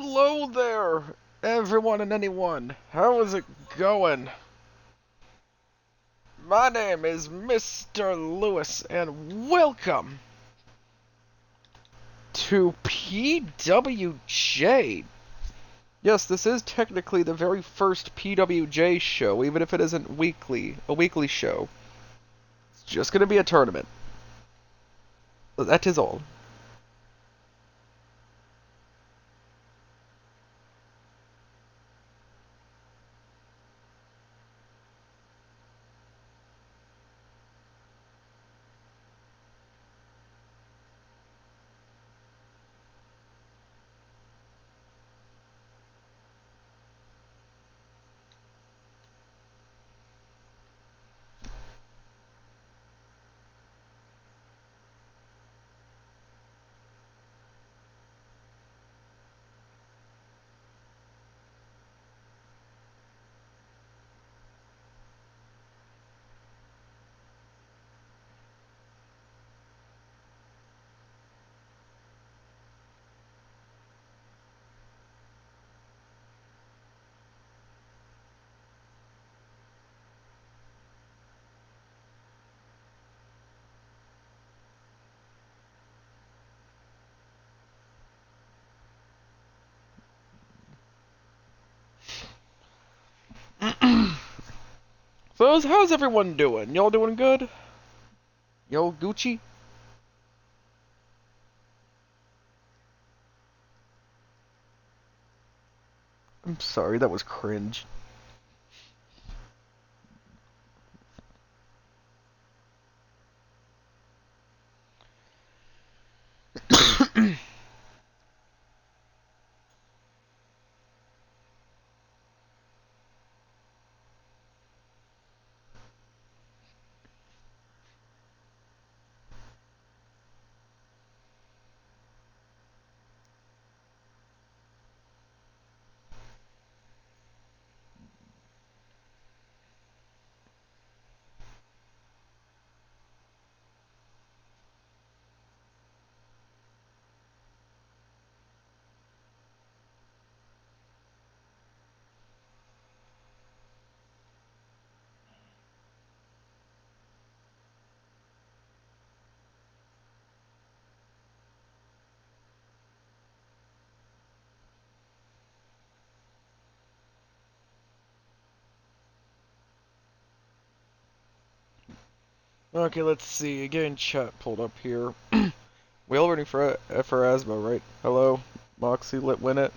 Hello there, everyone and anyone. How is it going? My name is Mr. Lewis, and welcome to PWJ. Yes, this is technically the very first PWJ show, even if it isn't a weekly show. It's just gonna be a tournament. That is all. So, how's everyone doing? Y'all doing good? Y'all Gucci? I'm sorry, that was cringe. Okay, let's see. Getting chat pulled up here. We all rooting for Asmo, right? Hello, Moxie, let win it.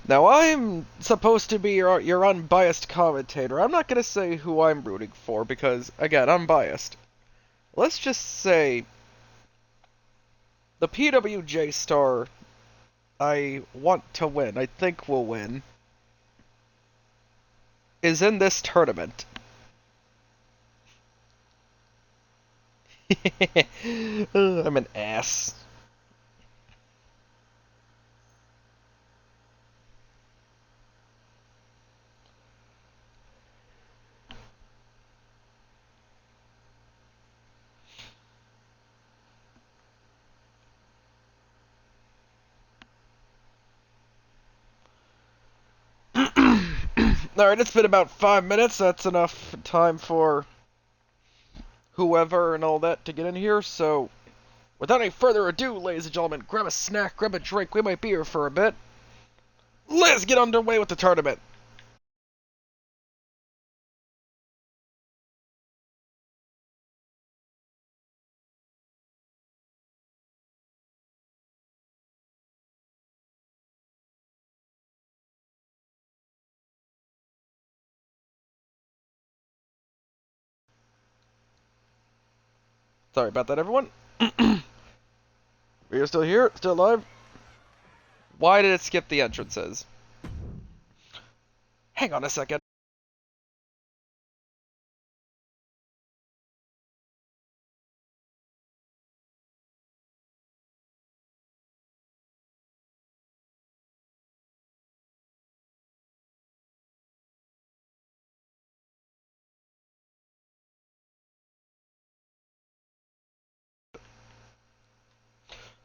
Now I'm supposed to be your unbiased commentator. I'm not gonna say who I'm rooting for because again, I'm biased. Let's just say the PWJ star I want to win, I think will win, is in this tournament. I'm an ass. Alright, it's been about 5 minutes. That's enough time for whoever and all that to get in here, so without any further ado, ladies and gentlemen, grab a snack, grab a drink, we might be here for a bit. Let's get underway with the tournament. Sorry about that, everyone. We're still here, still alive. Why did it skip the entrances? Hang on a second.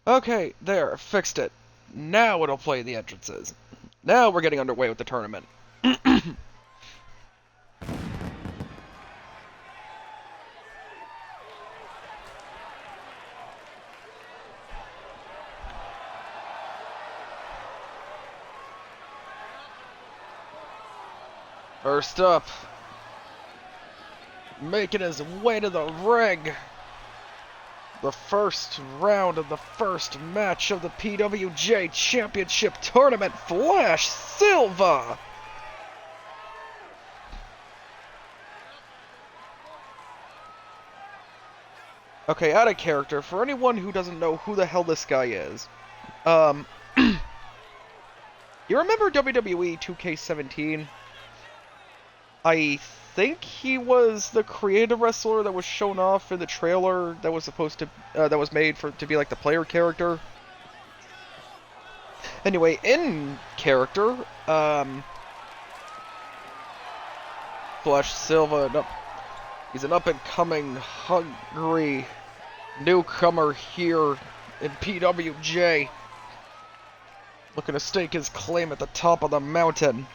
Okay, there, fixed it. Now it'll play the entrances. Now we're getting underway with the tournament. First up, making his way to the ring. The first round of the first match of the PWJ Championship Tournament, Flash Silva. Okay, out of character, for anyone who doesn't know who the hell this guy is, you remember WWE 2K17? I think he was the creative wrestler that was shown off in the trailer that was supposed to, that was made to be like the player character. Anyway, in character, Flash Silva, he's an up-and-coming, hungry newcomer here in PWJ, looking to stake his claim at the top of the mountain.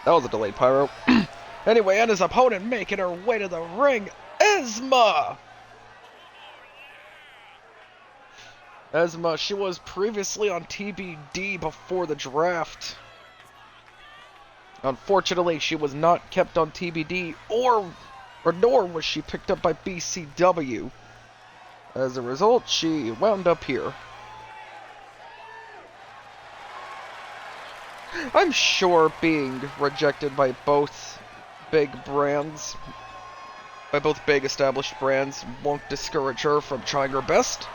That was a delayed pyro. Anyway, and his opponent making her way to the ring, Esma! Esma, she was previously on TBD before the draft. Unfortunately, she was not kept on TBD, nor was she picked up by BCW. As a result, she wound up here. I'm sure being rejected by both big established brands, won't discourage her from trying her best.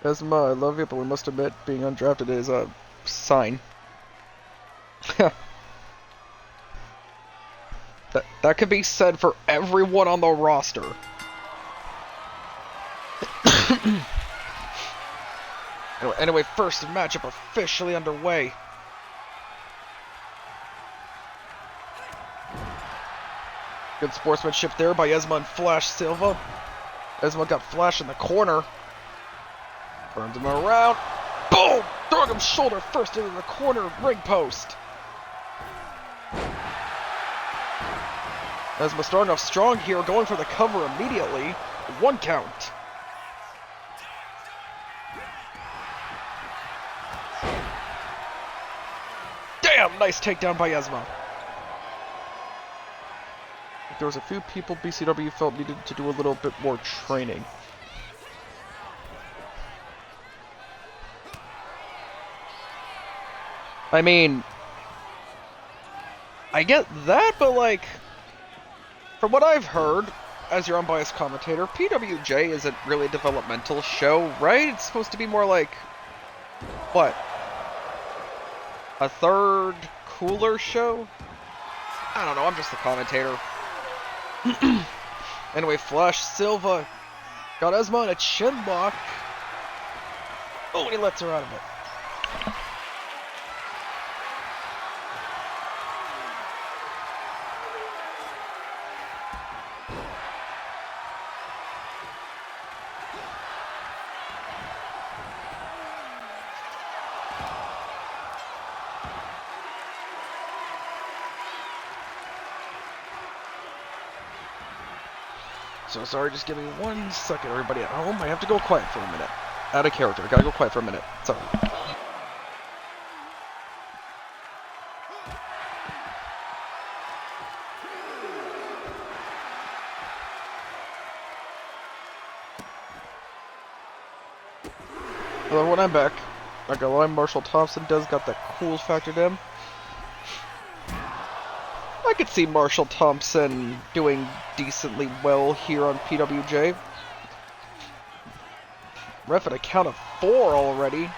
Esma, I love you, but we must admit being undrafted is a sign. That could be said for everyone on the roster. Anyway, first matchup officially underway. Good sportsmanship there by Esma and Flash Silva. Esma got Flash in the corner. Turns him around. Boom! Throwing him shoulder first into the corner ring post. Esma starting off strong here, going for the cover immediately. 1 count. Damn, nice takedown by Esma. There was a few people BCW felt needed to do a little bit more training. I mean, I get that, but like, from what I've heard, as your unbiased commentator, PWJ isn't really a developmental show, right? It's supposed to be more like, what? A third cooler show? I don't know, I'm just the commentator. Anyway, Flash Silva got Esma in a chin lock. Oh, and he lets her out of it. So sorry, just give me 1 second, everybody at home. I have to go quiet for a minute. Out of character, I gotta go quiet for a minute. Sorry. Although when I'm back, not gonna lie, Marshall Thompson does got that cool factor to him. I could see Marshall Thompson doing decently well here on PWJ. Ref at a count of 4 already.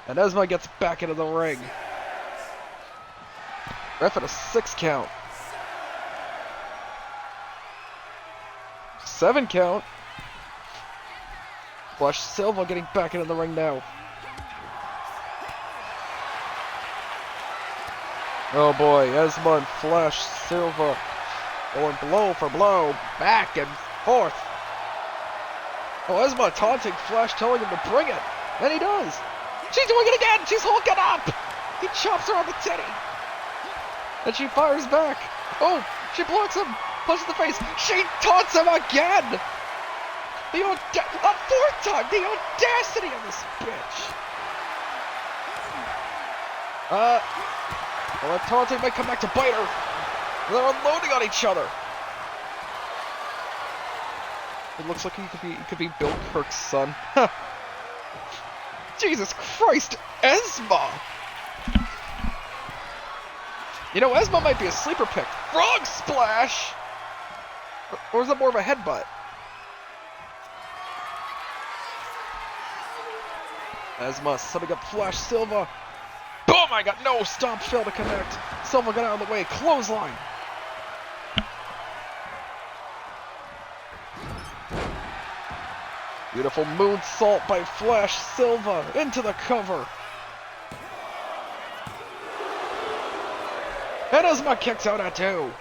And Esma gets back into the ring. Ref at a 6 count. 7 count. Flash Silva getting back into the ring now. Oh boy, Esma and Flash Silva going blow for blow, back and forth. Oh, Esma taunting Flash, telling him to bring it. And he does. She's doing it again! She's hooking up! He chops her on the titty. And she fires back. Oh, she blocks him. Punches the face. She taunts him again! A 4th time! The audacity of this bitch! Well, that taunting might come back to bite her. They're unloading on each other. It looks like he could be Bill Kirk's son. Jesus Christ, Esma! You know, Esma might be a sleeper pick. Frog splash! Or is that more of a headbutt? Esma setting up Flash Silva. Boom! I got no stomp, failed to connect. Silva got out of the way. Clothesline. Beautiful moonsault by Flash Silva into the cover. And Esma kicks out at 2.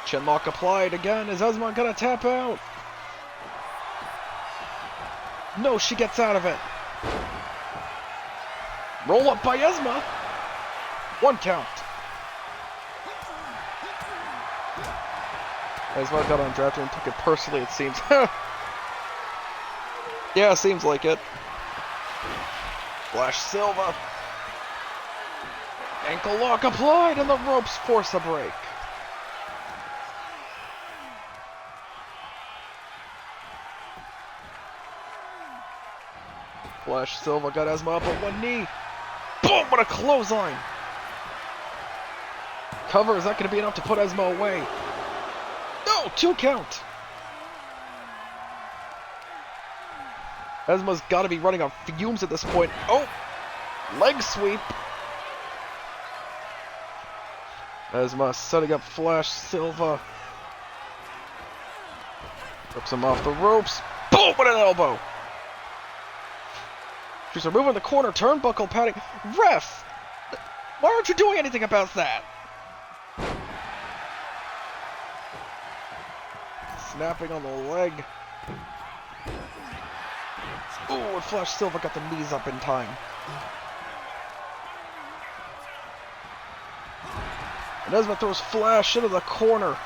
Chinlock applied again. Is Esma gonna tap out? No, she gets out of it. Roll up by Esma. 1 count. Esma got undrafted and took it personally, it seems. Yeah, seems like it. Flash Silva. Ankle lock applied and the ropes force a break. Flash Silva got Esma up on 1 knee. Boom! What a clothesline! Cover, is that going to be enough to put Esma away? No! 2 count! Esma's got to be running on fumes at this point. Oh! Leg sweep! Esma setting up Flash Silva. Rips him off the ropes. Boom! What an elbow! She's removing the corner turnbuckle padding. Ref! Why aren't you doing anything about that? Snapping on the leg. Ooh, and Flash Silva got the knees up in time. And Esma throws Flash into the corner.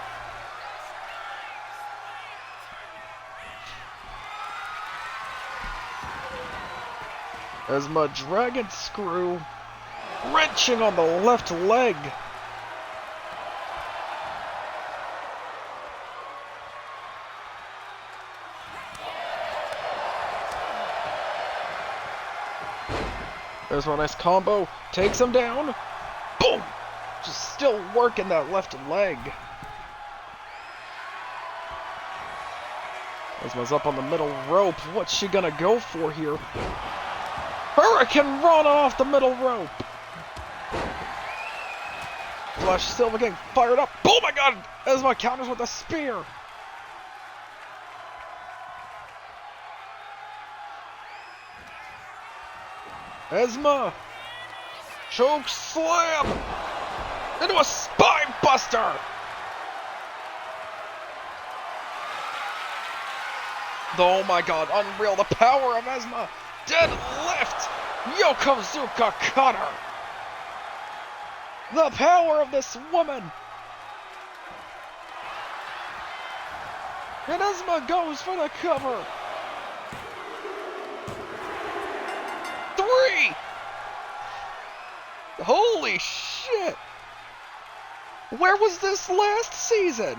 Esma dragon screw, wrenching on the left leg. There's one nice combo, takes him down. Boom! Just still working that left leg. Esma's up on the middle rope. What's she gonna go for here? Hurricane run off the middle rope. Flash Silva getting fired up. Oh my god! Esma counters with a spear. Esma! Choke slam! Into a spine buster! Oh my god, unreal. The power of Esma. Deadlift! Yokozuka cutter! The power of this woman! And Esma goes for the cover! 3! Holy shit! Where was this last season?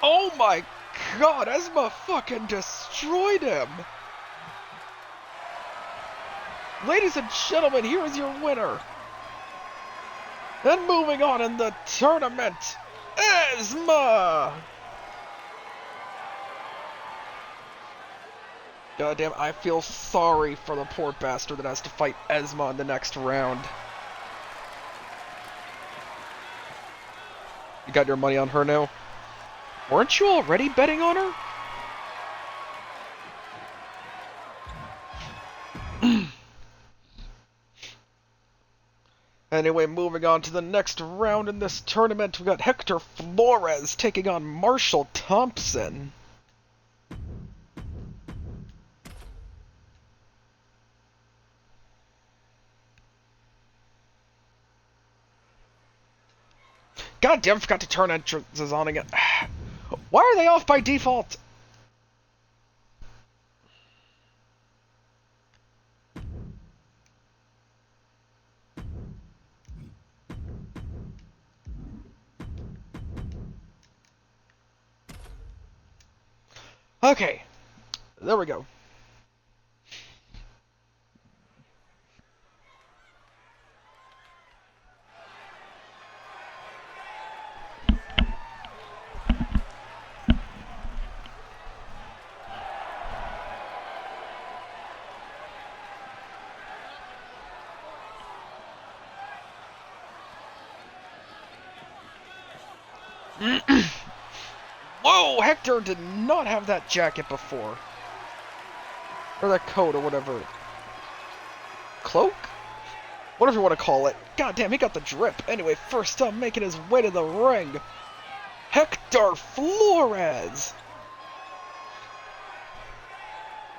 Oh my god, Esma fucking destroyed him! Ladies and gentlemen, here is your winner. And moving on in the tournament, Esma! Goddamn, I feel sorry for the poor bastard that has to fight Esma in the next round. You got your money on her now? Weren't you already betting on her? Anyway, moving on to the next round in this tournament, we got Hector Flores taking on Marshall Thompson. God damn, I forgot to turn entrances on again. Why are they off by default? Okay, there we go. Whoa, Hector did not have that jacket before. Or that coat or whatever. Cloak? Whatever you want to call it. God damn, he got the drip. Anyway, first up, making his way to the ring, Hector Flores.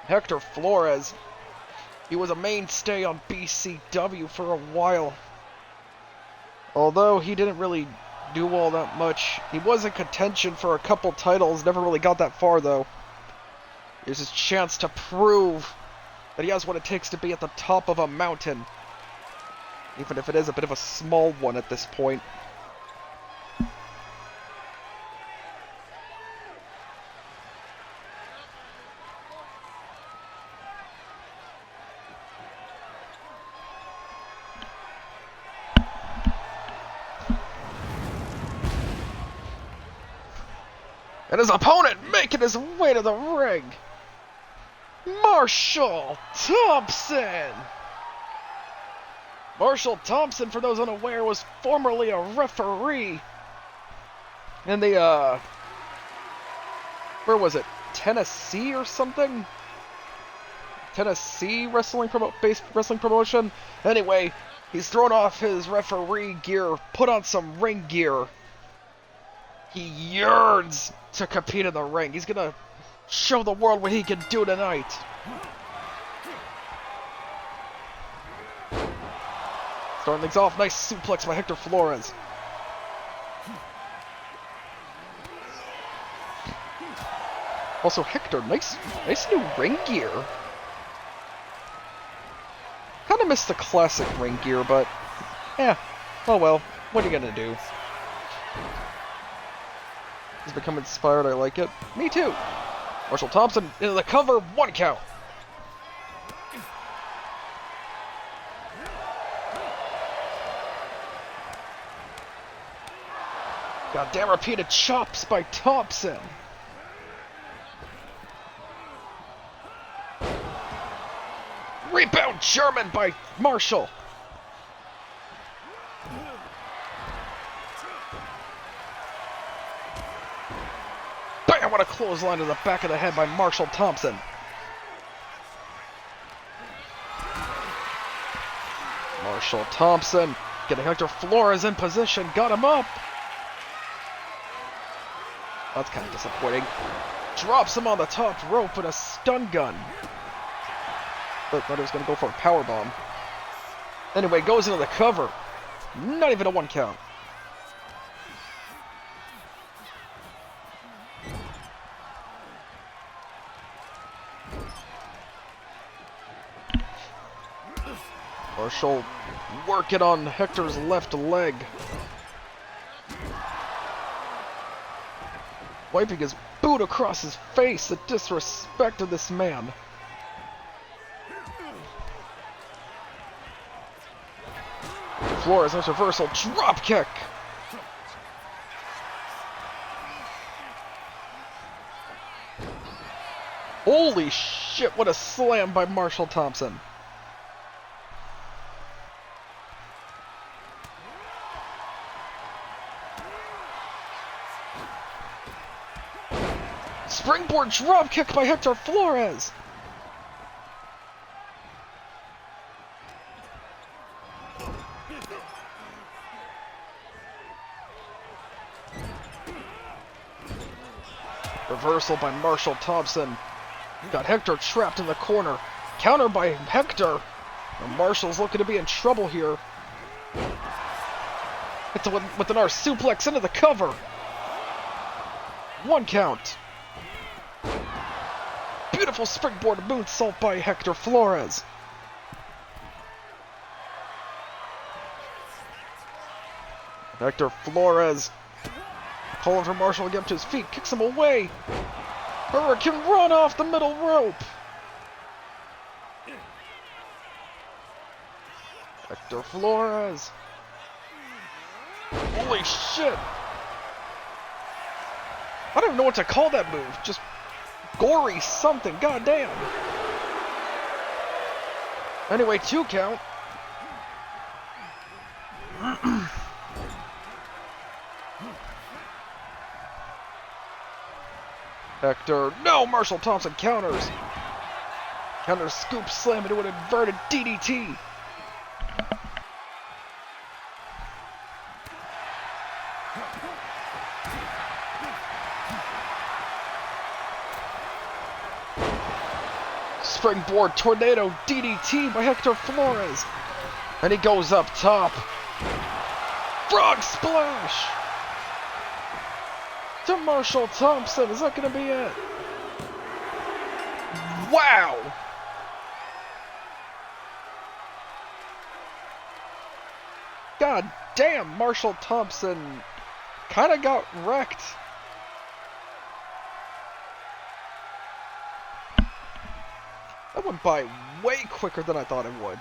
Hector Flores. He was a mainstay on BCW for a while. Although he didn't really do all that much. He was in contention for a couple titles, never really got that far though. Here's his chance to prove that he has what it takes to be at the top of a mountain. Even if it is a bit of a small one at this point. And his opponent making his way to the ring, Marshall Thompson! Marshall Thompson, for those unaware, was formerly a referee in the, where was it? Tennessee or something? Tennessee based wrestling promotion? Anyway, he's thrown off his referee gear, put on some ring gear. He yearns to compete in the ring. He's gonna show the world what he can do tonight. Starting things off, nice suplex by Hector Flores. Also, Hector, nice new ring gear. Kind of missed the classic ring gear, but yeah, oh well. What are you gonna do? He's become inspired, I like it. Me too! Marshall Thompson into the cover, 1 count. Goddamn repeated chops by Thompson. Rebound German by Marshall. Bam! What a clothesline to the back of the head by Marshall Thompson. Marshall Thompson getting Hector Flores in position. Got him up. That's kind of disappointing. Drops him on the top rope with a stun gun. But thought he was going to go for a powerbomb. Anyway, goes into the cover. Not even a 1 count. Marshall working on Hector's left leg. wiping his boot across his face. The disrespect of this man. Flores has reversal drop kick. Holy shit, what a slam by Marshall Thompson. Springboard drop kick by Hector Flores. Reversal by Marshall Thompson. Got Hector trapped in the corner. Counter by Hector. And Marshall's looking to be in trouble here. Hits with an R suplex into the cover. 1 count. Beautiful springboard moonsault by Hector Flores. Hector Flores calling for Marshall to get up to his feet, kicks him away. Hurricane run off the middle rope. Hector Flores. Holy shit. I don't even know what to call that move. Just gory something. Goddamn. Anyway, 2 count. Hector, no! Marshall Thompson counters. Counter scoop slam into an inverted DDT. Springboard tornado DDT by Hector Flores. And he goes up top. Frog splash! To Marshall Thompson. Is that going to be it? Wow! God damn, Marshall Thompson kind of got wrecked. That went by way quicker than I thought it would.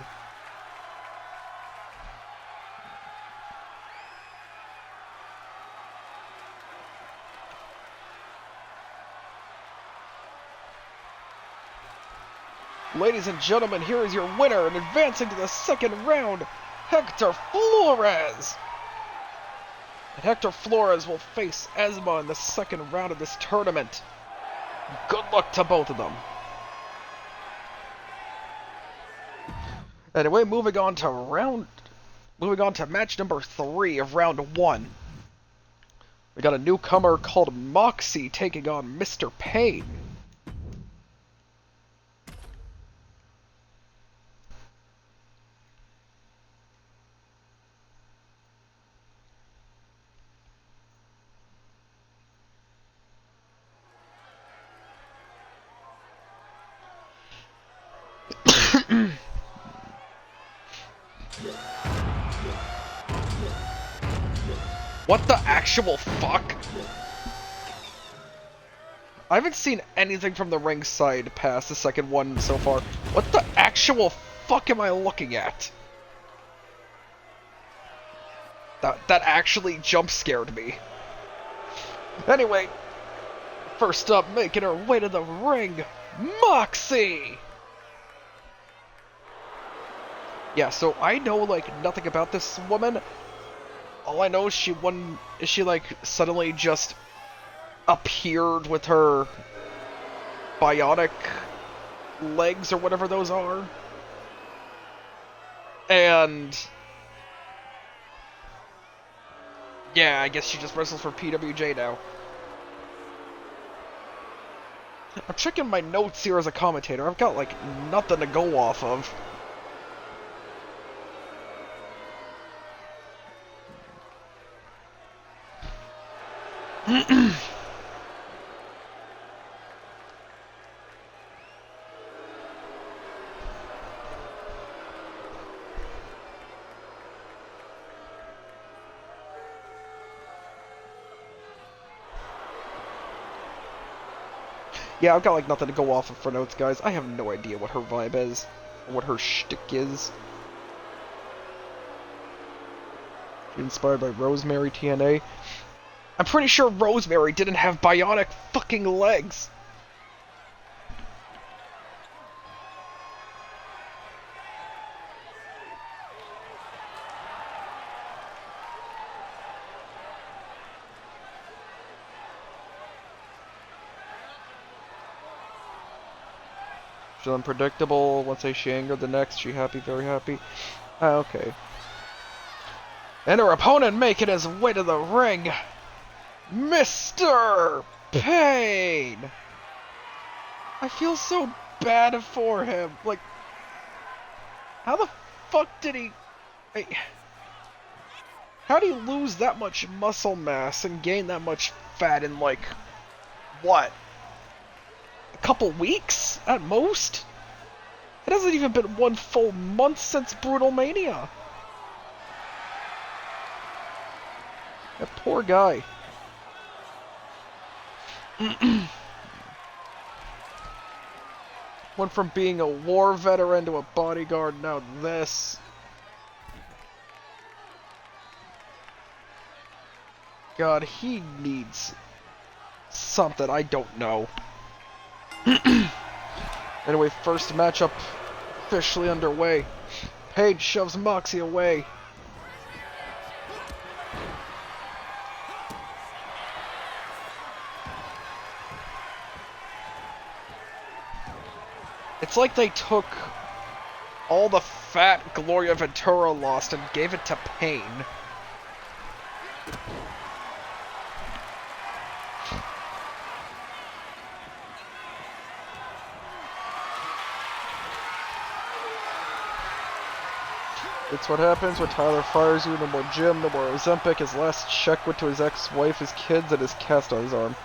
Ladies and gentlemen, here is your winner and advancing to the 2nd round, Hector Flores. And Hector Flores will face Esma in the 2nd round of this tournament. Good luck to both of them. Anyway, moving on to match number 3 of round 1. We got a newcomer called Moxie taking on Mr. Payne. What the actual fuck? I haven't seen anything from the ringside past the 2nd one so far. What the actual fuck am I looking at? That actually jump scared me. Anyway, first up, making her way to the ring, Moxie! Yeah, so I know, like, nothing about this woman. All I know is she suddenly just appeared with her bionic legs or whatever those are. And yeah, I guess she just wrestles for PWJ now. I'm checking my notes here as a commentator. I've got, like, nothing to go off of. Yeah, I've got like nothing to go off of for notes, guys. I have no idea what her vibe is, or what her shtick is. She's inspired by Rosemary TNA. I'm pretty sure Rosemary didn't have bionic fucking legs. She's unpredictable. One say she angered, the next she happy, very happy. Ah, okay. And her opponent making his way to the ring, Mr. Payne! I feel so bad for him. Like, how the fuck did he... How do you lose that much muscle mass and gain that much fat in, like, what? A couple weeks, at most? It hasn't even been 1 full month since Brutal Mania. That poor guy. Went from being a war veteran to a bodyguard, now this. God, he needs something, I don't know. Anyway, first matchup officially underway. Paige shoves Moxie away. It's like they took all the fat Gloria Ventura lost and gave it to Payne. It's what happens when Tyler fires you. No more gym, no more Ozempic. His last check went to his ex-wife, his kids, and his cast on his arm.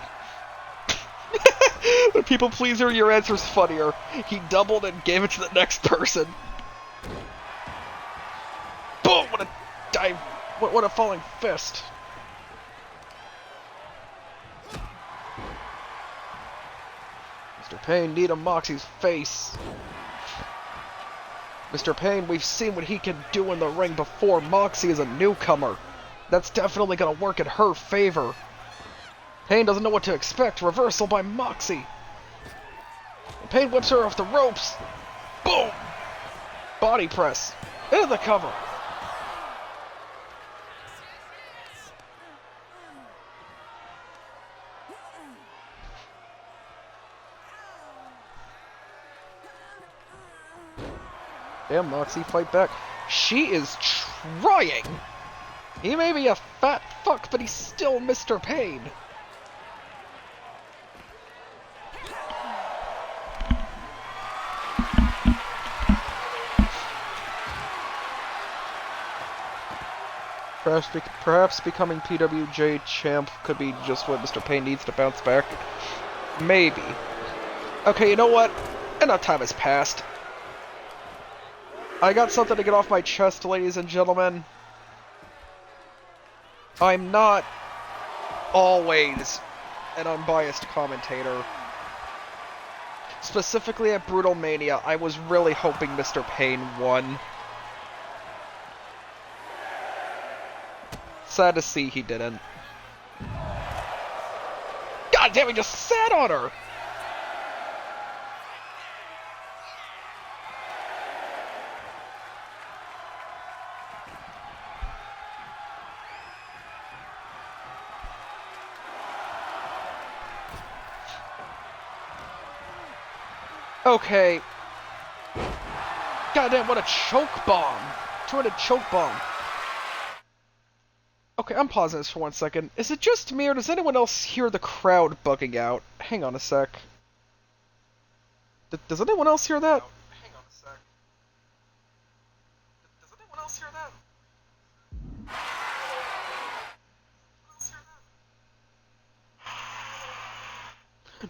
The people pleaser, your answer's funnier. He doubled and gave it to the next person. Boom! What a dive! What a falling fist! Mr. Payne need a Moxie's face. Mr. Payne, we've seen what he can do in the ring before. Moxie is a newcomer. That's definitely gonna work in her favor. Payne doesn't know what to expect. Reversal by Moxie. Payne whips her off the ropes. Boom! Body press. Into the cover. Damn, Moxie, fight back. She is trying. He may be a fat fuck, but he's still Mr. Payne. Perhaps becoming PWJ champ could be just what Mr. Payne needs to bounce back. Maybe. Okay, you know what? Enough time has passed. I got something to get off my chest, ladies and gentlemen. I'm not always an unbiased commentator. Specifically at Brutal Mania, I was really hoping Mr. Payne won. Sad to see he didn't. God damn, he just sat on her! Okay. Goddamn, what a choke bomb! 200 choke bomb. Okay, I'm pausing this for 1 second. Is it just me, or does anyone else hear the crowd bugging out? Hang on a sec. Does anyone else hear that? Hang on a sec. Does anyone else hear that?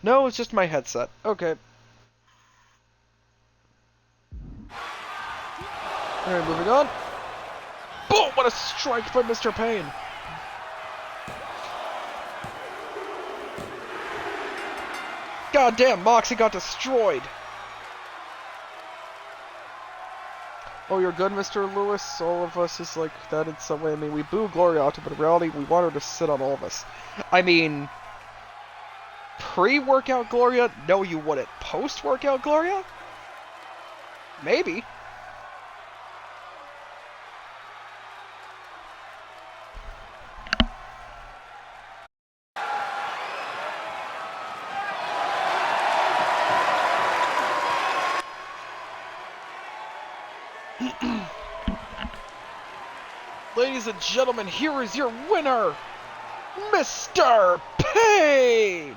No, it's just my headset. Okay. Alright, moving on. Boom! What a strike by Mr. Payne! Goddamn, Moxie got destroyed. Oh, you're good, Mr. Lewis? All of us is like that in some way. I mean, we boo Gloriata, but in reality, we want her to sit on all of us. I mean, pre-workout Gloria? No, you wouldn't. Post-workout Gloria? Maybe. Ladies and gentlemen, here is your winner, Mr. Pain!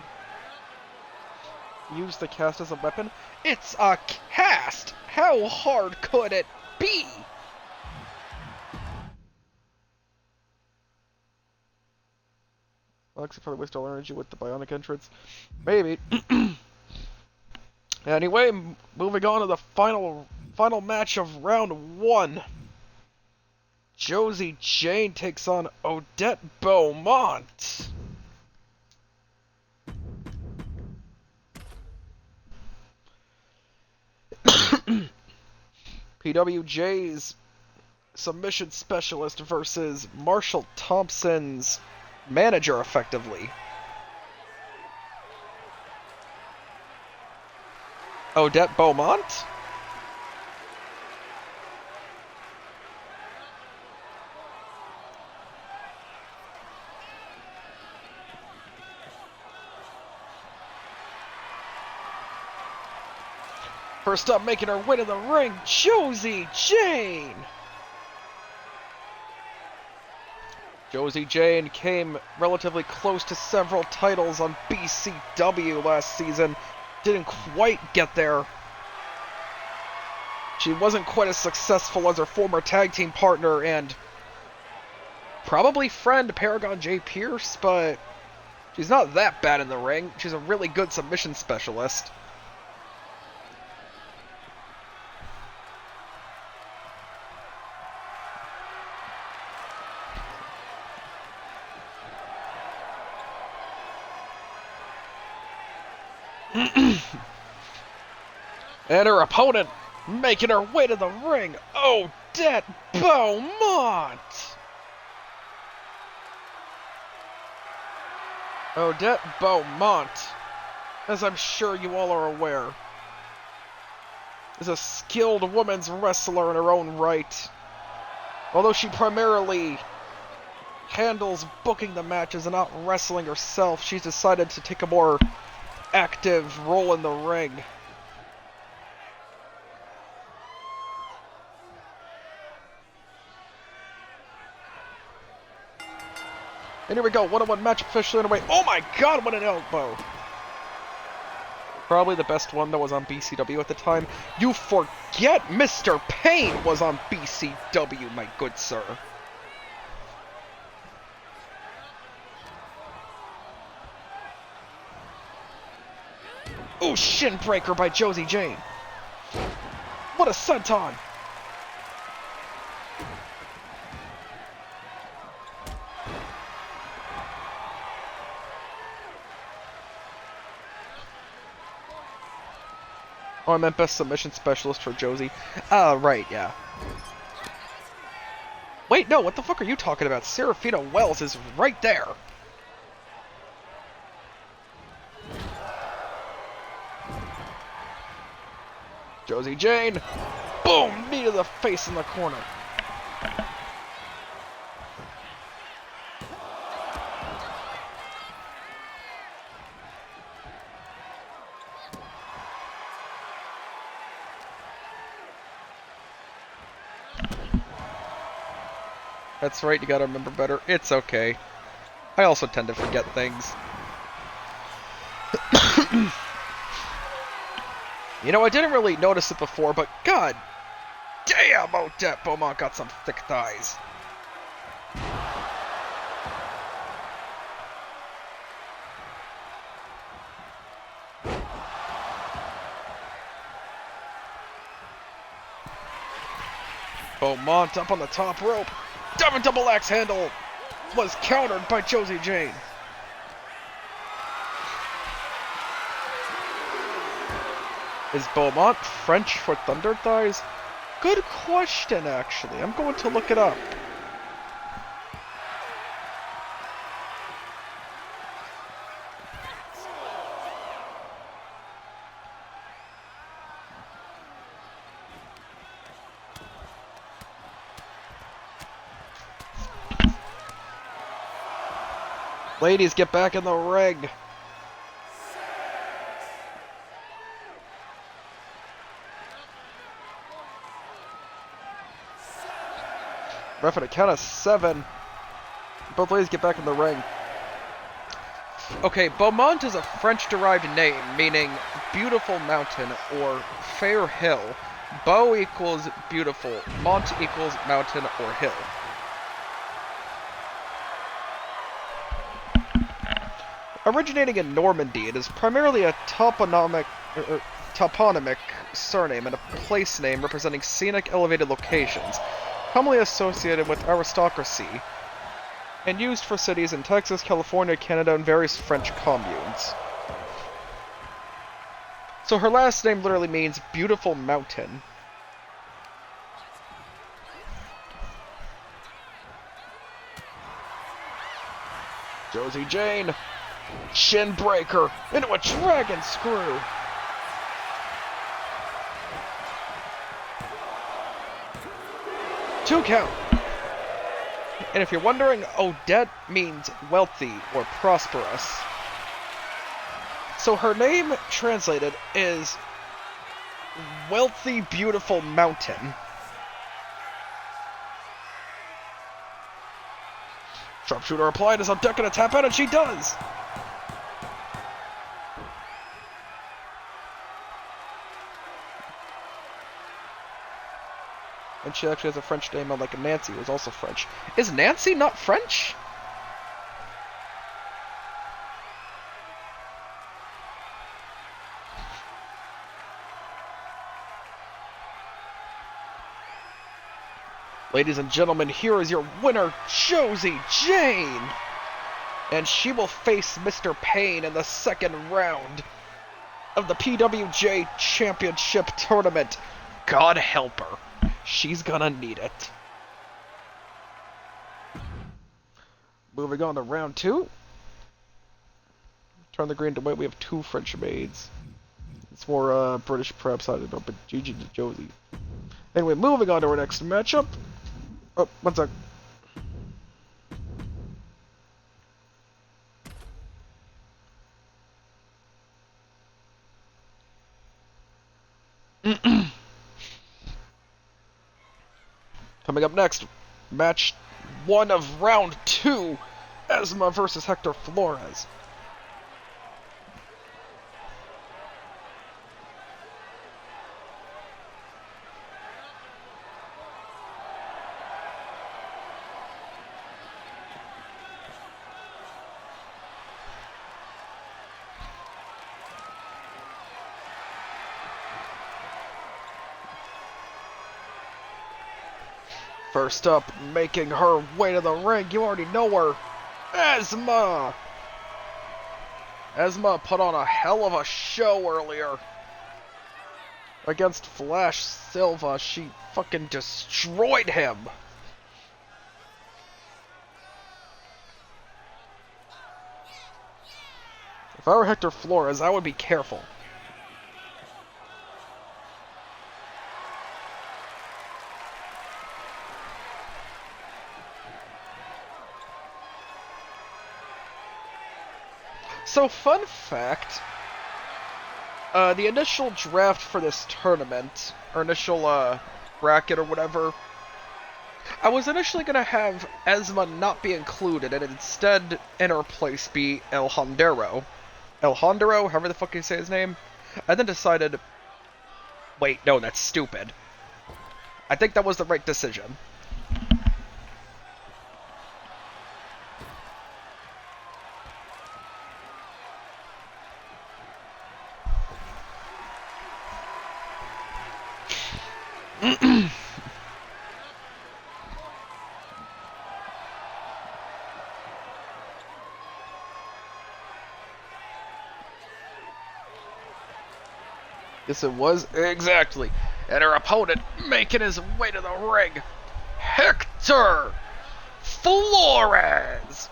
Use the cast as a weapon? It's a cast! How hard could it be? Alex probably wasted all energy with the bionic entrance. Maybe. Anyway, moving on to the final match of round 1. Josie Jane takes on Odette Beaumont. PWJ's submission specialist versus Marshall Thompson's manager, effectively. Odette Beaumont? First up, making her way to the ring, Josie Jane! Josie Jane came relatively close to several titles on BCW last season. Didn't quite get there. She wasn't quite as successful as her former tag team partner and probably friend Paragon J. Pierce, but she's not that bad in the ring. She's a really good submission specialist. And her opponent, making her way to the ring, Odette Beaumont! Odette Beaumont, as I'm sure you all are aware, is a skilled women's wrestler in her own right. Although she primarily handles booking the matches and not wrestling herself, she's decided to take a more active role in the ring. And here we go, one-on-one match officially underway. Oh my god, what an elbow! Probably the best one that was on BCW at the time. You forget Mr. Pain was on BCW, my good sir. Ooh, shin breaker by Josie Jane. What a senton! Oh, I meant best submission specialist for Josie. Right, yeah. Wait, no, what the fuck are you talking about? Serafina Wells is right there. Josie Jane. Boom! Knee to the face in the corner. That's right, you gotta remember better. It's okay. I also tend to forget things. You know, I didn't really notice it before, but god damn, Odette Beaumont got some thick thighs. Beaumont up on the top rope. Diving double axe handle was countered by Josie Jane. Is Beaumont French for thunder thighs? Good question, actually. I'm going to look it up. Ladies, get back in the ring. Ref at a count of 7. Both ladies get back in the ring. Okay, Beaumont is a French-derived name, meaning beautiful mountain or fair hill. Beau equals beautiful, Mont equals mountain or hill. Originating in Normandy, it is primarily a toponymic surname and a place name representing scenic elevated locations, commonly associated with aristocracy, and used for cities in Texas, California, Canada, and various French communes. So her last name literally means beautiful mountain. Josie Jane, shin breaker into a dragon screw. Two count. And if you're wondering, Odette means wealthy or prosperous. So her name translated is Wealthy Beautiful Mountain. Sharpshooter applied as Odette gonna tap out, and she does! And she actually has a French name, unlike Nancy, who's also French. Is Nancy not French? Ladies and gentlemen, here is your winner, Josie Jane! And she will face Mr. Payne in the second round of the PWJ Championship Tournament. God help her. She's gonna need it. Moving on to round 2. Turn the green to white. We have 2 French maids. It's more British, perhaps. I don't know, but GG to Josie. Anyway, moving on to our next matchup. Oh, one sec. Coming up next, match 1 of round 2, Esma versus Hector Flores. First up, making her way to the ring, you already know her, Esma! Esma put on a hell of a show earlier. Against Flash Silva, she fucking destroyed him. If I were Hector Flores, I would be careful. So, fun fact, the initial draft for this tournament, or initial bracket or whatever, I was initially going to have Esma not be included, and instead in her place be Alejandro, however the fuck you say his name. I then decided, wait, no, that's stupid. I think that was the right decision. Yes, it was. Exactly. And her opponent making his way to the ring, Hector Flores.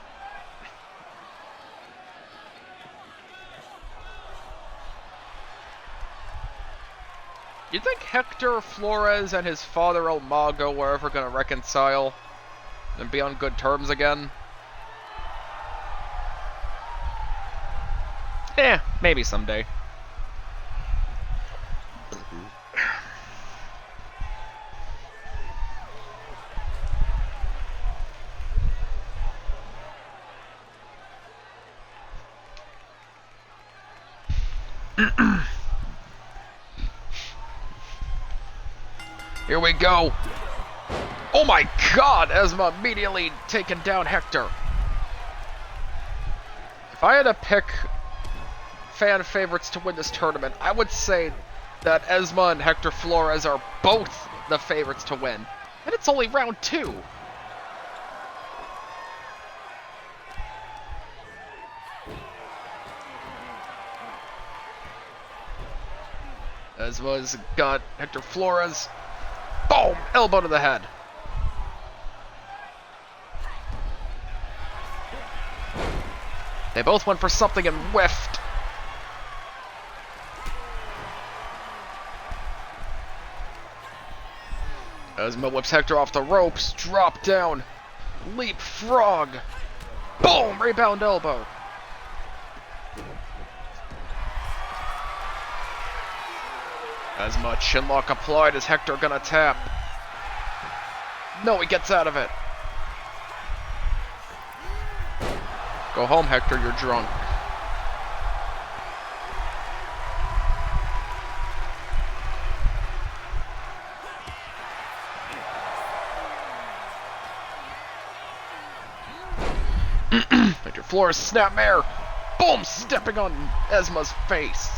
You think Hector Flores and his father El Mago were ever going to reconcile and be on good terms again? Maybe someday. Here we go. Oh my god, Esma immediately taking down Hector. If I had to pick fan favorites to win this tournament, I would say that Esma and Hector Flores are both the favorites to win. And it's only round 2. Esma's got Hector Flores. Boom! Elbow to the head. They both went for something and whiffed. Esma whips Hector off the ropes. Drop down. Leapfrog. Boom! Rebound elbow. Esma chinlock applied. Is Hector gonna tap? No, he gets out of it. Go home, Hector, you're drunk. Hector Flores snapmare. Boom! Stepping on Esma's face.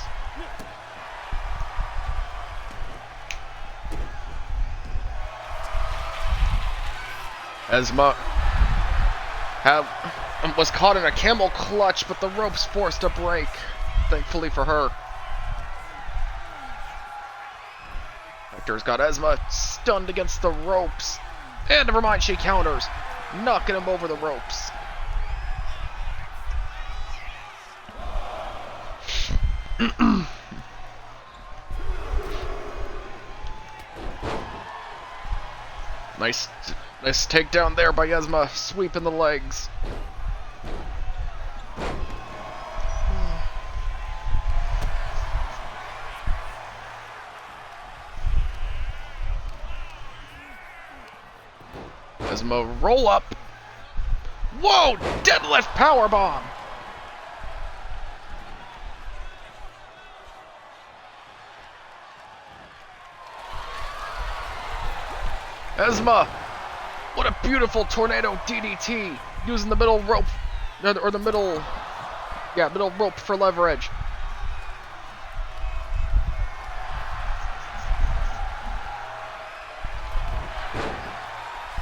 Esma was caught in a camel clutch, but the ropes forced a break. Thankfully for her. Hector's got Esma stunned against the ropes. And never mind, she counters, knocking him over the ropes. Nice takedown there by Esma, sweeping the legs. Esma roll up. Whoa! Deadlift powerbomb. Esma, what a beautiful tornado DDT, using the middle rope, or the middle rope for leverage.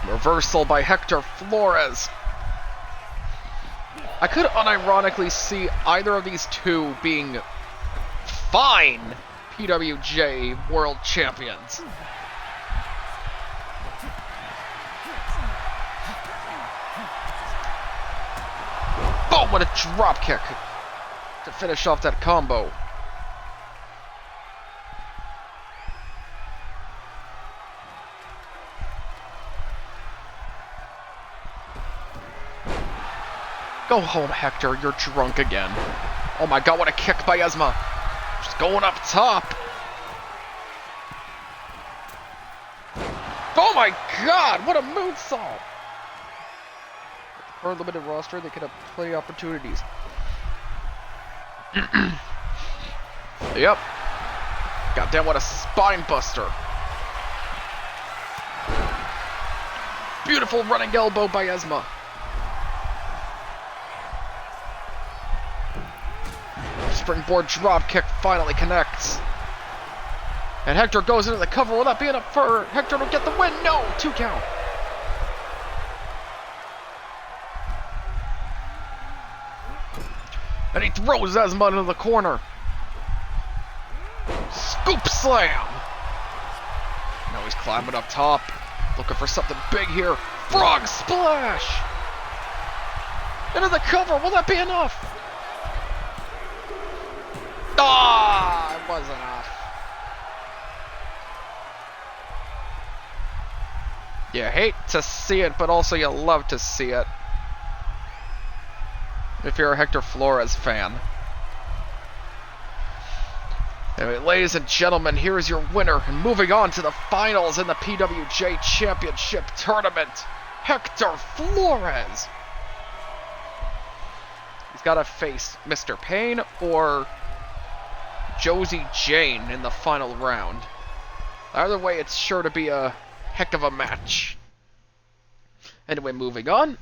Reversal by Hector Flores. I could unironically see either of these two being fine PWJ World Champions. Boom! What a drop kick to finish off that combo. Go home, Hector. You're drunk again. Oh my god, what a kick by Esma. Just going up top. Oh my god, what a moonsault. For a limited roster, they could have plenty of opportunities. Yep. Goddamn, what a spine buster. Beautiful running elbow by Esma. Springboard drop kick finally connects. And Hector goes into the cover without being up for Hector to get the win. No, 2 count. And he throws Esma into the corner. Scoop slam! Now he's climbing up top, looking for something big here. Frog splash! Into the cover, will that be enough? Ah, it was enough. You hate to see it, but also you love to see it. If you're a Hector Flores fan. Anyway, ladies and gentlemen, here is your winner, and moving on to the finals in the PWJ Championship Tournament, Hector Flores. He's got to face Mr. Payne or Josie Jane in the final round. Either way, it's sure to be a heck of a match. Anyway, moving on.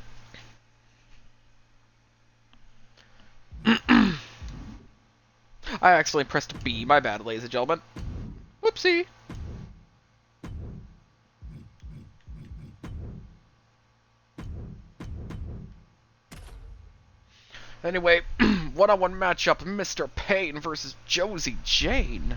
I accidentally pressed B. My bad, ladies and gentlemen. Whoopsie. Anyway, one-on-one matchup, Mr. Payne versus Josie Jane.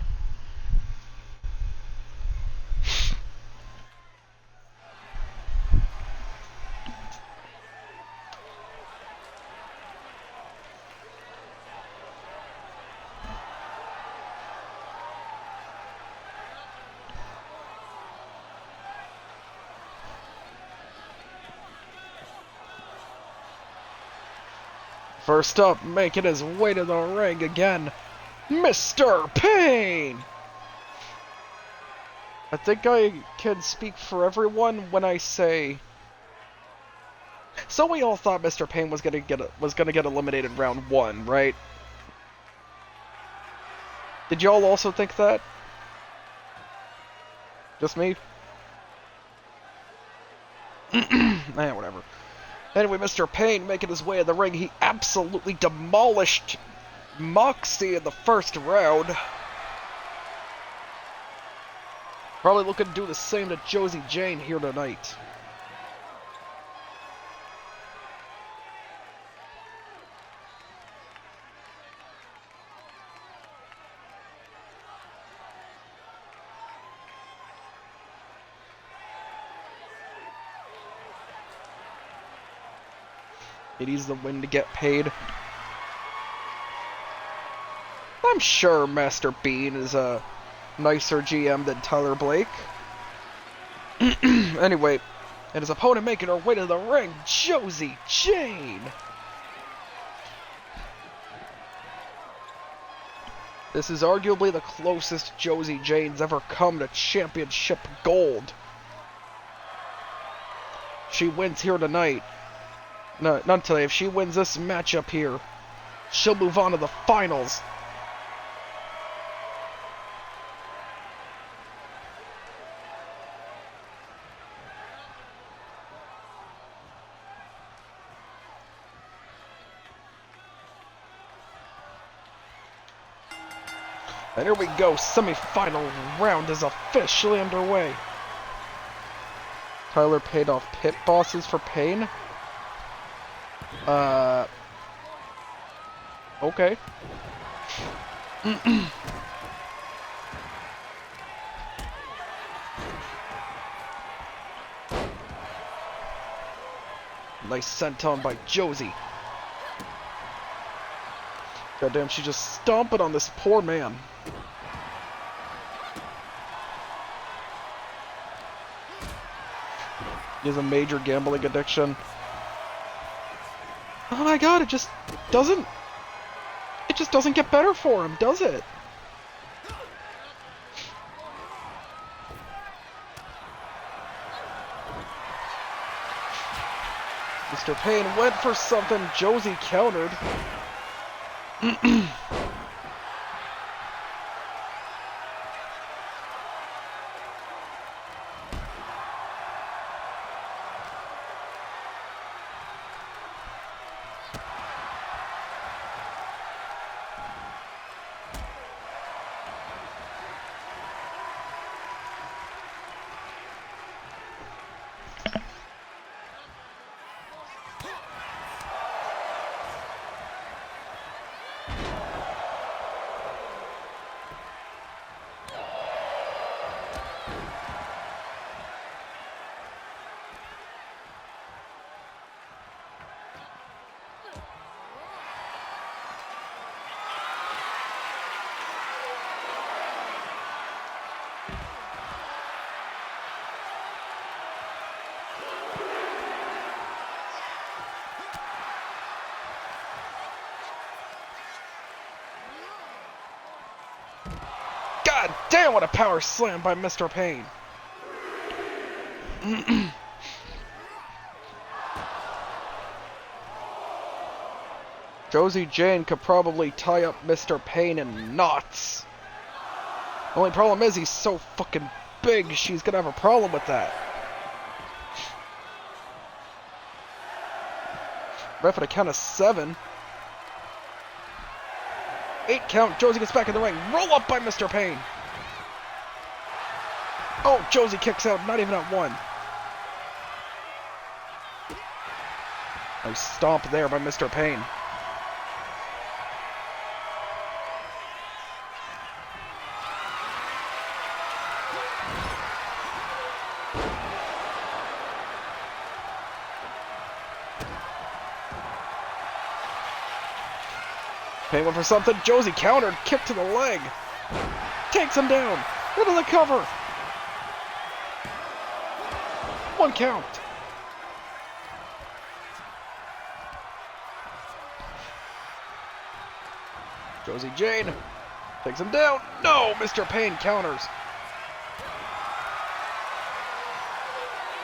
First up, making his way to the ring again, Mr. Payne! I think I can speak for everyone when I say... So we all thought Mr. Payne was gonna get eliminated round 1, right? Did y'all also think that? Just me? Whatever. Anyway, Mr. Payne making his way in the ring, he absolutely demolished Moxie in the first round. Probably looking to do the same to Josie Jane here tonight. He needs the win to get paid. I'm sure Master Bean is a nicer GM than Tyler Blake. Anyway, and his opponent making her way to the ring, Josie Jane. This is arguably the closest Josie Jane's ever come to championship gold. She wins here tonight. No, not today. If she wins this matchup here, she'll move on to the finals. And here we go. Semi-final round is officially underway. Tyler paid off pit bosses for Payne. Okay. Nice senton by Josie. Goddamn, she's just stomping on this poor man. He has a major gambling addiction. Oh my god, it just doesn't get better for him, does it? Mr. Payne went for something, Josie countered. Damn, what a power slam by Mr. Payne. Josie Jane could probably tie up Mr. Payne in knots. Only problem is he's so fucking big, she's gonna have a problem with that. Ref at a count of 7. 8 count, Josie gets back in the ring. Roll up by Mr. Payne. Oh, Josie kicks out, not even at 1. Nice stomp there by Mr. Payne. Payne went for something. Josie countered. Kick to the leg. Takes him down. Into the cover. 1 count. Josie Jane takes him down. No, Mr. Payne counters.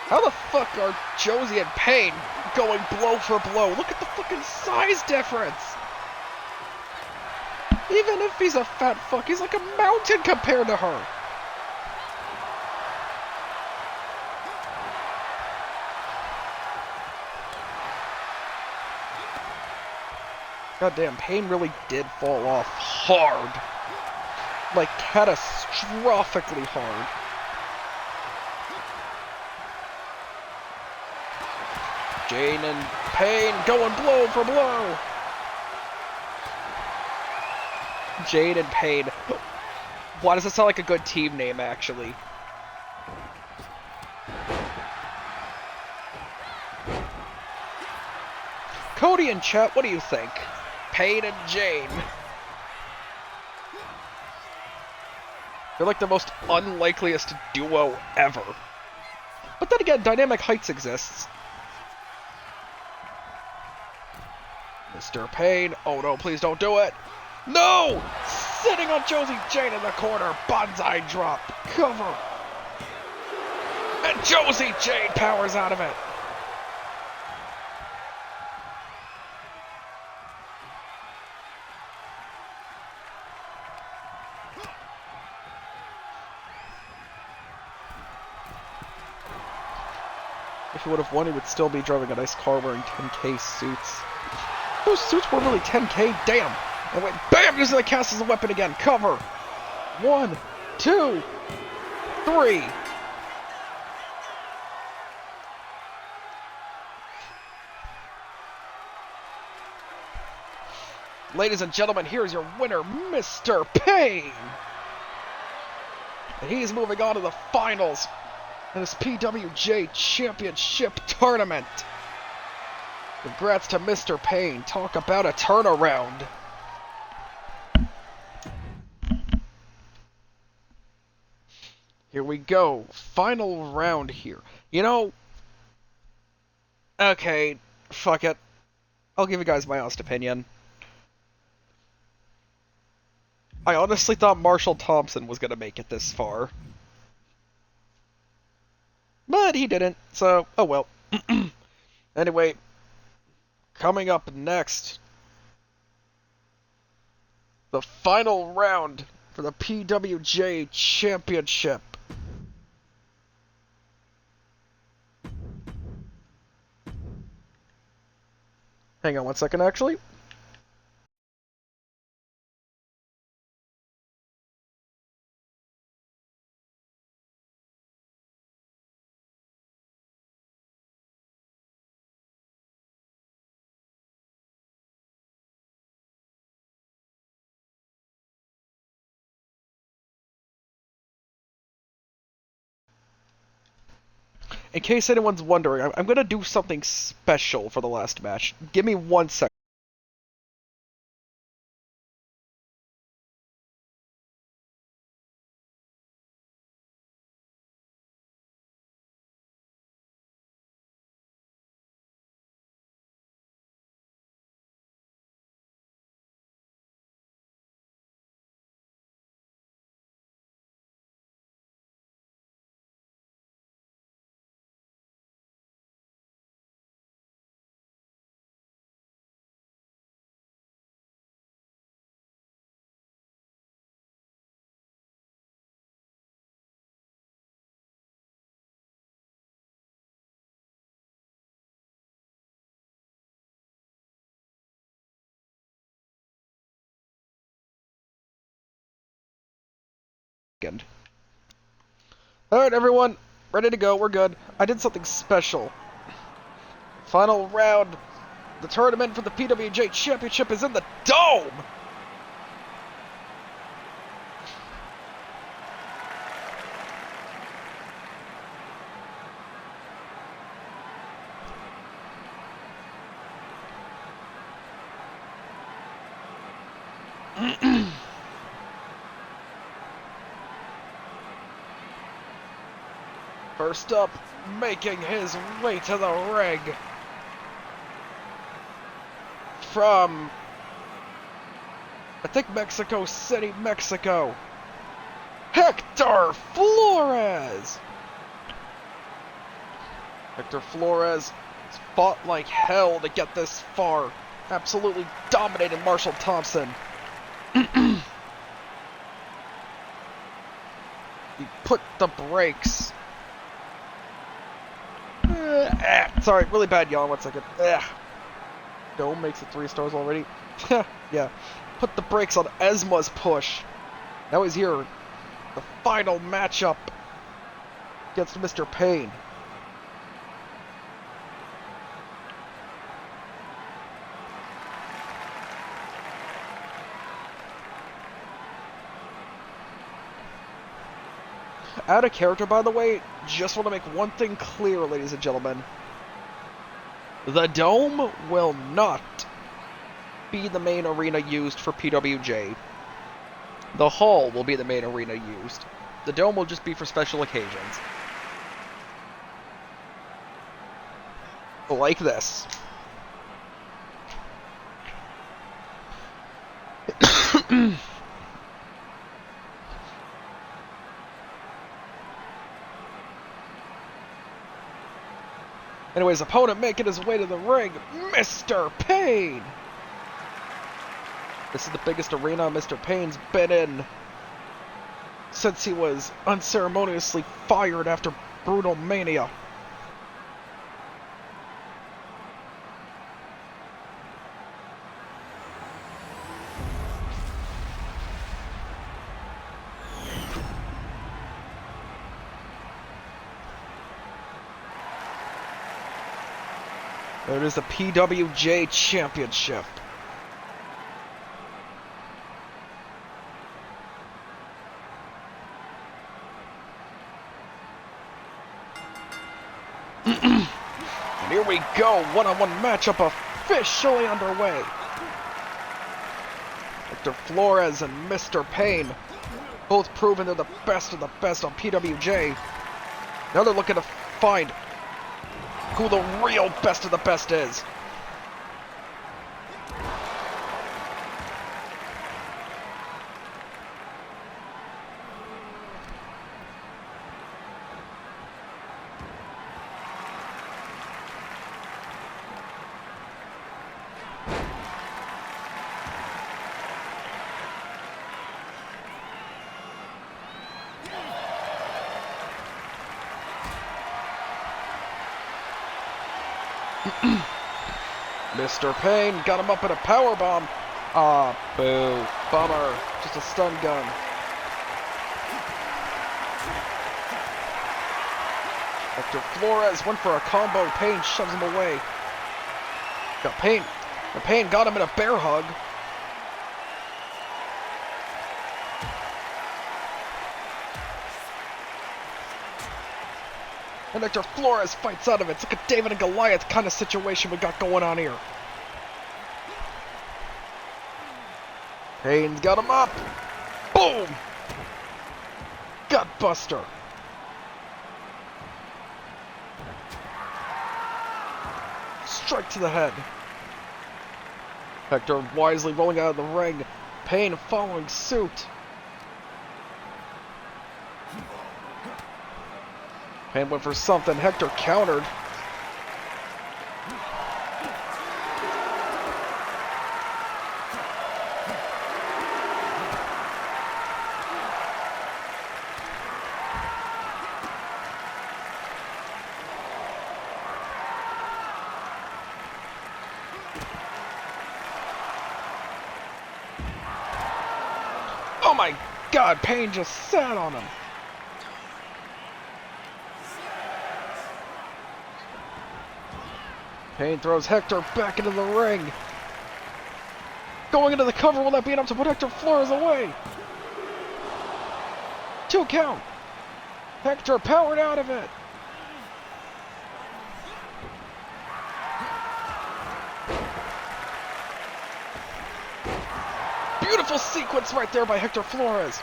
How the fuck are Josie and Payne going blow for blow? Look at the fucking size difference. Even if he's a fat fuck, he's like a mountain compared to her. Goddamn, Payne really did fall off hard. Like, catastrophically hard. Jane and Payne going blow for blow. Jade and Payne. Why does it sound like a good team name, actually? Cody and chat, what do you think? Payne and Jane. They're like the most unlikeliest duo ever. But then again, Dynamic Heights exists. Mr. Payne. Oh no, please don't do it. No! Sitting on Josie Jane in the corner. Bonsai drop. Cover. And Josie Jane powers out of it. If he would have won, he would still be driving a nice car wearing 10K suits. Those suits were really 10K, damn! And went BAM! Using the cast as a weapon again. Cover. 1, 2, 3. Ladies and gentlemen, here's your winner, Mr. Payne! And he's moving on to the finals in this PWJ Championship Tournament. Congrats to Mr. Payne. Talk about a turnaround. Here we go. Final round here. You know, okay, fuck it. I'll give you guys my honest opinion. I honestly thought Marshall Thompson was going to make it this far. But he didn't, so, oh well. Anyway, coming up next, the final round for the PWJ Championship. Hang on 1 second, actually. In case anyone's wondering, I'm going to do something special for the last match. Give me 1 second. Good. Alright, everyone. Ready to go. We're good. I did something special. Final round. The tournament for the PWJ Championship is in the Dome! First up, making his way to the ring from, I think, Mexico City, Mexico, Hector Flores! Hector Flores has fought like hell to get this far. Absolutely dominated Marshall Thompson. He put the brakes. Sorry, really bad yawn. 1 second. Dome makes it 3 stars already. Yeah. Put the brakes on Esma's push. Now he's here. The final matchup against Mr. Payne. Out of character, by the way, just want to make one thing clear, ladies and gentlemen. The Dome will not be the main arena used for PWJ. The Hall will be the main arena used. The Dome will just be for special occasions. Like this. Anyways, opponent making his way to the ring, Mr. Payne! This is the biggest arena Mr. Payne's been in since he was unceremoniously fired after Brutal Mania. There it is, the PWJ Championship. And here we go, one-on-one matchup officially underway. Hector Flores and Mr. Payne, both proven they're the best of the best on PWJ. Now they're looking to find who the real best of the best is. Mr. Payne got him up in a powerbomb. Ah, boo. Bummer. Just a stun gun. Hector Flores went for a combo. Payne shoves him away. Got Payne. And Payne got him in a bear hug. And Hector Flores fights out of it. It's like a David and Goliath kind of situation we got going on here. Payne's got him up. Boom! Gutbuster. Strike to the head. Hector wisely rolling out of the ring. Payne following suit. Payne went for something. Hector countered. Oh my God, Payne just sat on him. Payne throws Hector back into the ring. Going into the cover, will that be enough to put Hector Flores away? 2 count. Hector powered out of it. Beautiful sequence right there by Hector Flores.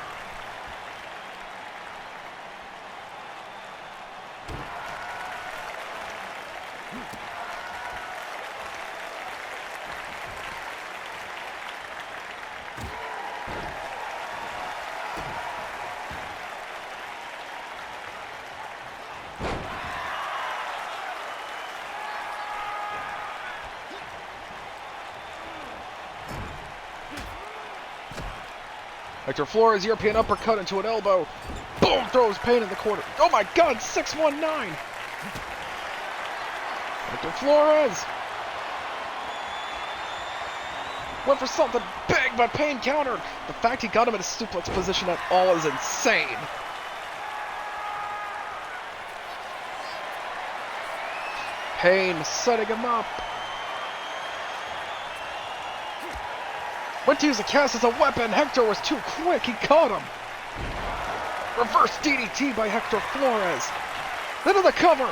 Hector Flores, European uppercut into an elbow. Boom! Throws Payne in the corner. Oh my God! 619. Hector Flores went for something big, but Payne countered. The fact he got him in a suplex position at all is insane. Payne setting him up. Went to use the cast as a weapon. Hector was too quick. He caught him. Reverse DDT by Hector Flores. Into the cover.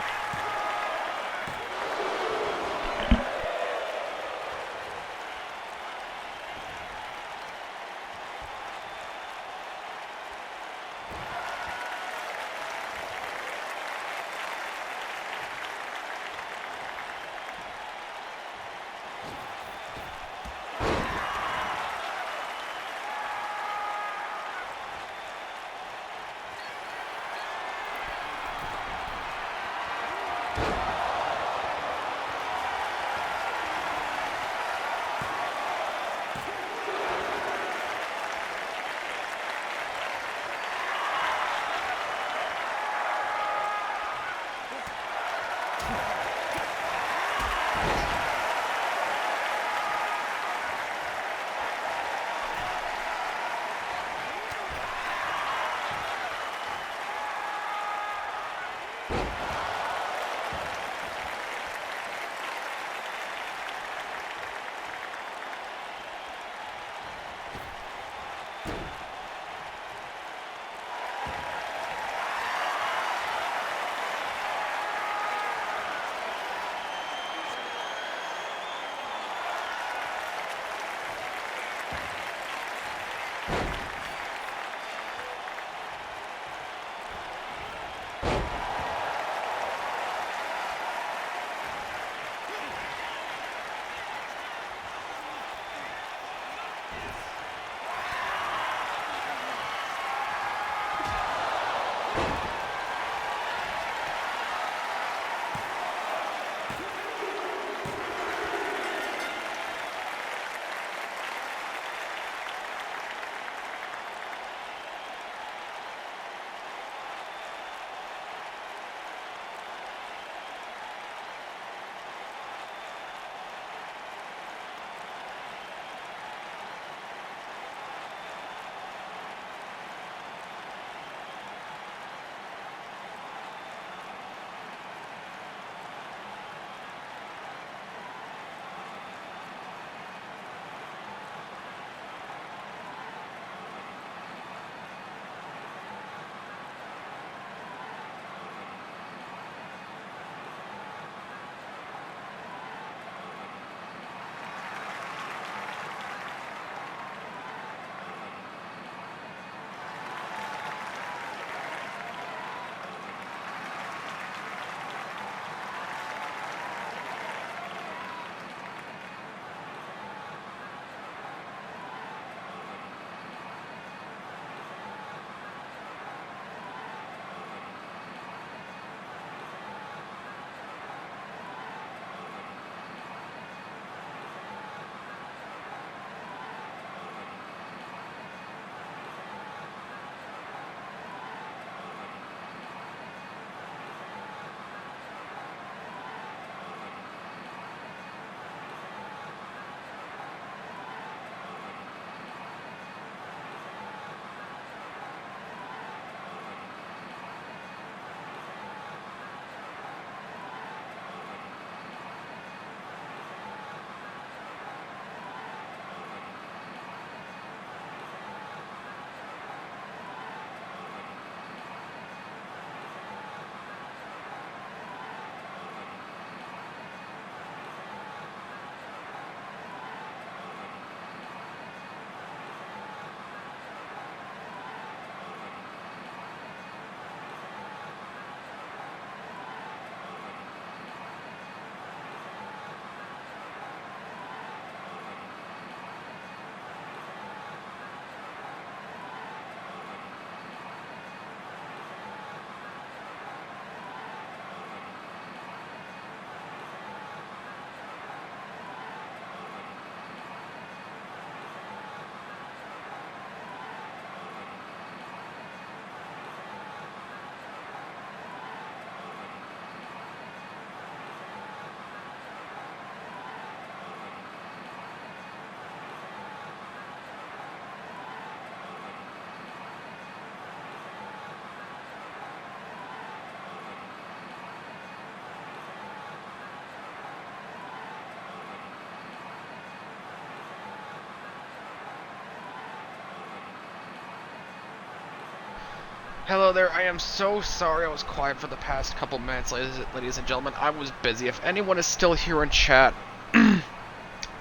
Hello there, I am so sorry I was quiet for the past couple minutes, ladies and gentlemen. I was busy. If anyone is still here in chat,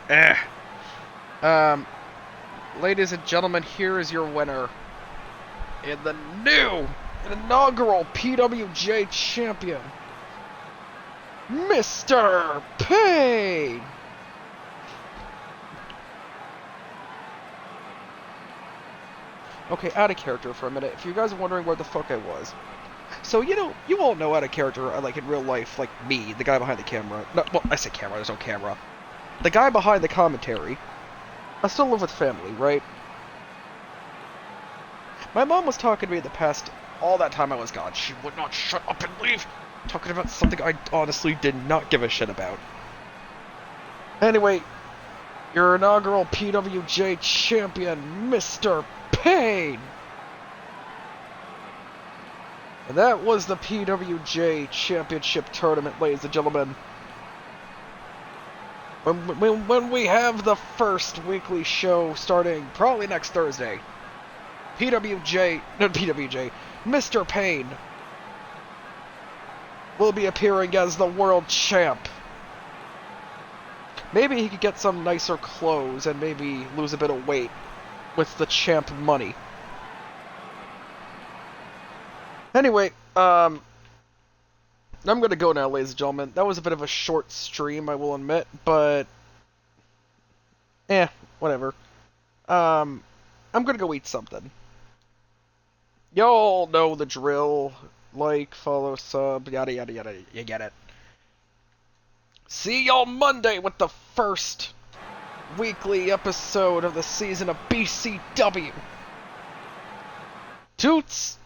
eh. Ladies and gentlemen, here is your winner in the new inaugural PWJ champion, Mr. Payne! Okay, out of character for a minute. If you guys are wondering where the fuck I was. So, you all know out of character, like in real life, like me, the guy behind the camera. No, well, I say camera, there's no camera. The guy behind the commentary. I still live with family, right? My mom was talking to me all that time I was gone. She would not shut up and leave. Talking about something I honestly did not give a shit about. Anyway, your inaugural PWJ champion, Mr. Payne! And that was the PWJ Championship Tournament, ladies and gentlemen. When we have the first weekly show starting probably next Thursday, Mr. Payne will be appearing as the world champ. Maybe he could get some nicer clothes and maybe lose a bit of weight with the champ money. Anyway, I'm gonna go now, ladies and gentlemen. That was a bit of a short stream, I will admit, but whatever. I'm gonna go eat something. Y'all know the drill. Like, follow, sub, yada yada yada, you get it. See y'all Monday with the first weekly episode of the season of BCW. Toots!